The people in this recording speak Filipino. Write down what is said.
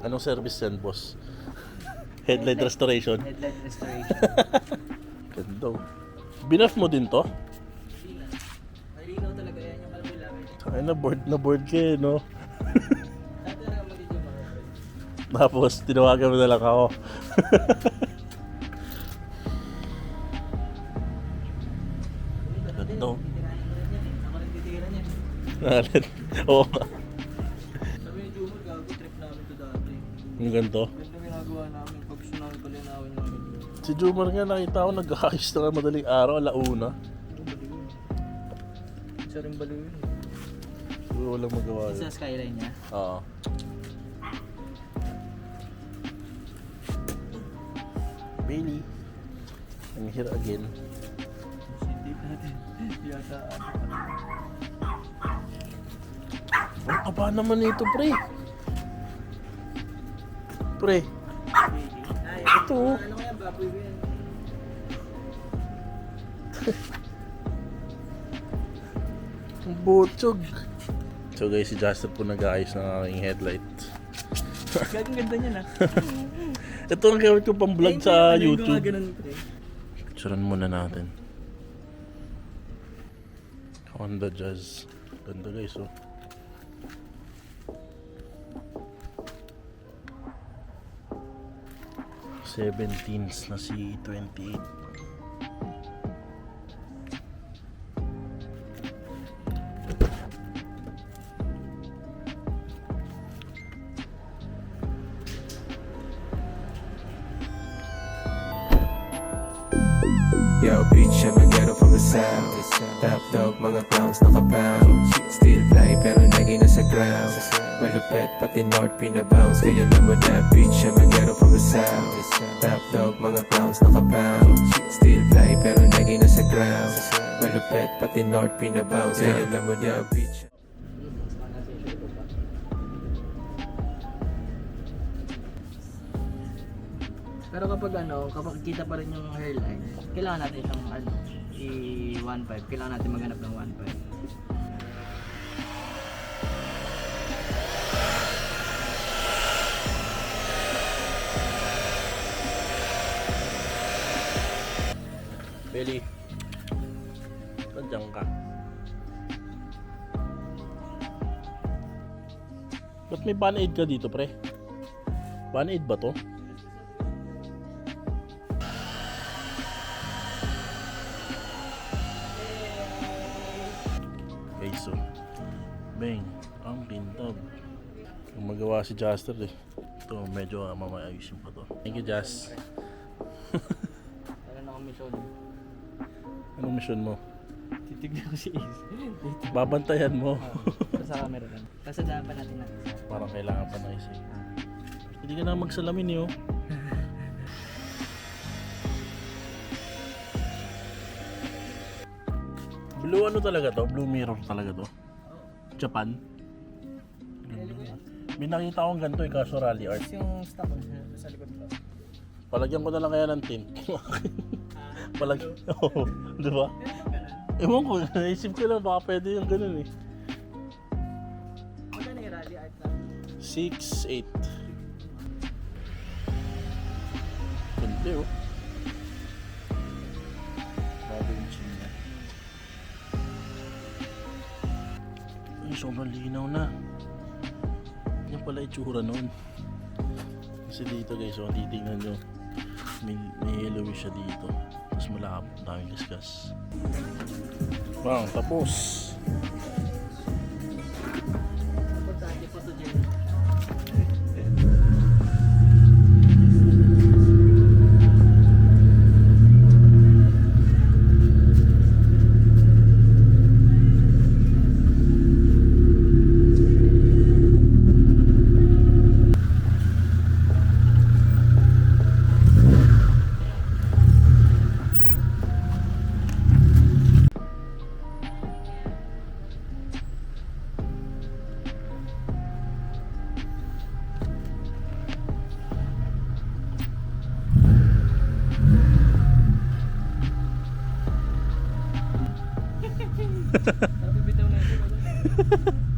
Anong service yan, boss? Headlight restoration. Headlight restoration. Ganda. Binaf mo din to? Malinaw talaga yan yung kalbi Ay namin. na board ka eh, no? Dati na magiging mga Tapos, tinawagan mo na lang ako. Ganda. titirahin ko rin yan eh. Ako rin titira niyan. Oo. Sabi ni Jumor, gago trip namin to dati. Yung ganito. Ganda ginagawa namin pag gusto namin palinawin namin. Si Jumar nga nakita ko nag-aayos na nga madaling araw, alauna. Isa rin baliw yun. Siguro walang magawa Sa yun. skyline niya. Oo. Bailey. I'm here again. Sintip natin. Yata Ang kaba naman ito, pre. Pre. Ito. Ano kaya baboy ko yan? Ang butsog. So guys, si Justin po nag-aayos ng aking headlight. Gagong ganda niya na. Ito ang gamit ko pang vlog sa YouTube. Ganun, pre. Picturean muna natin. Honda Jazz. Ganda guys, oh. '17s na si 28. Yo, bitch, I'm a ghetto from the south. Top dog, mga clowns nakapound. Still fly pero lagi nasa ground. Malupet pati north pinabounce. Kaya alam mo na, bitch, I'm a ghetto from the south. Top dog, mga clowns nakapound. Still fly pero lagi nasa ground. Malupet pati north pinabounce. Kaya alam mo na, bitch. Pero kapag kita pa rin yung hairline, kailangan natin itong i-1.5. Kailangan natin maghanap ng 1.5. Belly. Nandiyan ka. Ba't may band-aid ka dito, pre? Band-aid ba to? Okay, so bang, ang kintab. Yung magawa si Jaster eh. Ito, medyo mamaayusin pa to. Thank you, Jas. Ano na kong mission? Anong mission mo? Titignan ko si Ace. Dito. Babantayan mo. Sa camera lang. Kasadaan pa natin natin. Parang kailangan pa na isip. Hindi ka na magsalamin eh, oh. Blue ano talaga to? Blue mirror talaga to? Japan? May nakita akong ganito eh, kaso rally art. Yung stock ko sa likod ko. Palagyan ko na lang kaya ng tint. Palagyan, oo, di ba? Ewan ko, naisip ko lang baka pwede yung ganun eh. Magkano yung rally art na? 6'8". Ganda oh. Bago yung chin niya. Ay, sobrang linaw na. Yan pala itsura noon. Kasi dito guys, so titingnan nyo. May yellowish siya dito. Tapos malapot, daming discuss. Wow, tapos. Importante photogenic. Sabi bitaw na ito.